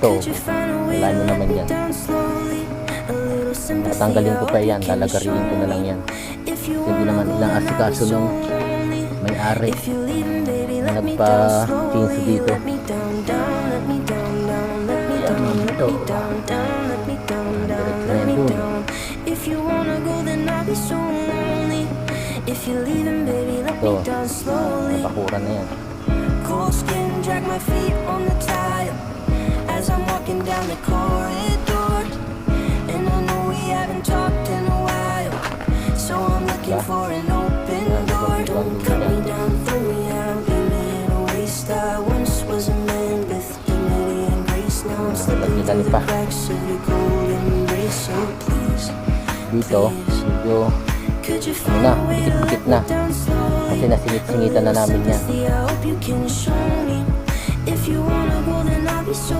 Ito, wala nyo naman yan. Natanggalin ko pa yan, lalagariin ko na lang yan. Kasi hindi naman ilang asikaso nung may-ari na nagpa-chinsu dito. Yan, ito. Diretso na yan dun. Ito, napakuran na yan. Cold skin, drag my feet on the tile as I'm walking down the corridor. And I know we haven't talked in a while, so I'm looking for an open door. Don't cut me down, throw me out, leave me in a waste. I once was a man with dignity and grace. Now I'm slipping through the cracks of your cold embrace. So please, Dito, medyo ano na, dikit-dikit na. Kasi nasingit-singitan na namin yan. I hope you can show me. If you wanna go, then I'll be so